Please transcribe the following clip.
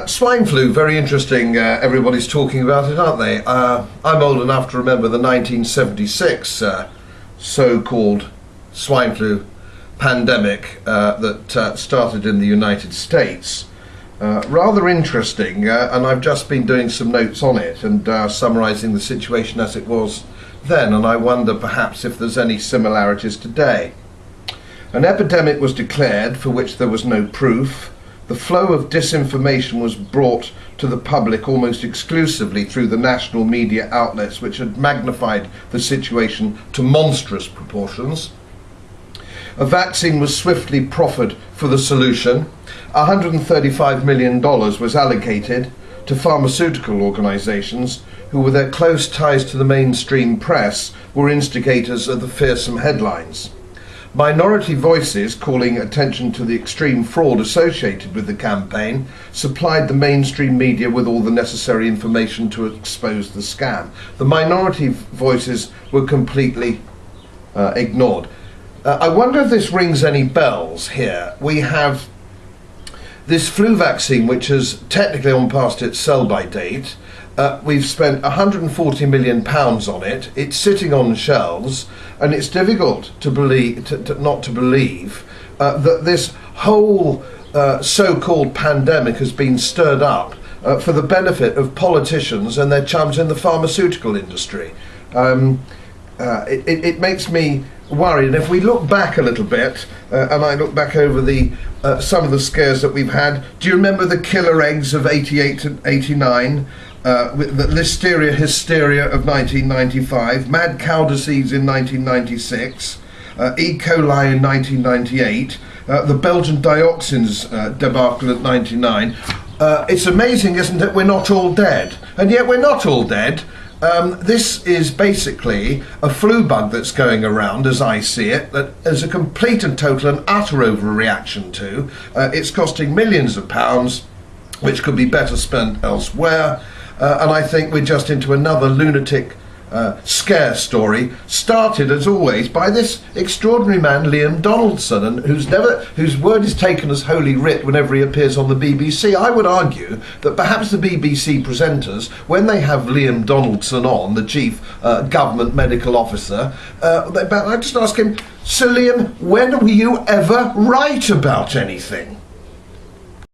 Swine flu, very interesting. Everybody's talking about it, aren't they? I'm old enough to remember the 1976 so-called swine flu pandemic that started in the United States. Rather interesting, and I've just been doing some notes on it and summarising the situation as it was then, and I wonder perhaps if there's any similarities today. An epidemic was declared for which there was no proof. The flow of disinformation was brought to the public almost exclusively through the national media outlets, which had magnified the situation to monstrous proportions. A vaccine was swiftly proffered for the solution. $135 million was allocated to pharmaceutical organisations who, with their close ties to the mainstream press, were instigators of the fearsome headlines. Minority voices, calling attention to the extreme fraud associated with the campaign, supplied the mainstream media with all the necessary information to expose the scam. The minority voices were completely ignored. I wonder if this rings any bells here. We have this flu vaccine, which is technically on past its sell-by date. We've spent £140 million on it. It's sitting on shelves, and it's difficult to believe, not to believe, that this whole so-called pandemic has been stirred up for the benefit of politicians and their chums in the pharmaceutical industry. It makes me worried. And if we look back a little bit, and I look back over the some of the scares that we've had, do you remember the killer eggs of 88 and 89? With the listeria hysteria of 1995, mad cow disease in 1996, E. coli in 1998, the Belgian dioxins debacle at 99. It's amazing, isn't it? We're not all dead. And yet we're not all dead. This is basically a flu bug that's going around, as I see it, that is a complete and total and utter overreaction to. It's costing millions of pounds, which could be better spent elsewhere. And I think we're just into another lunatic scare story, started as always by this extraordinary man Liam Donaldson, and whose word is taken as holy writ whenever he appears on the BBC. I would argue that perhaps the BBC presenters, when they have Liam Donaldson on, the chief government medical officer, I just ask him, Sir Liam, when were you ever right about anything?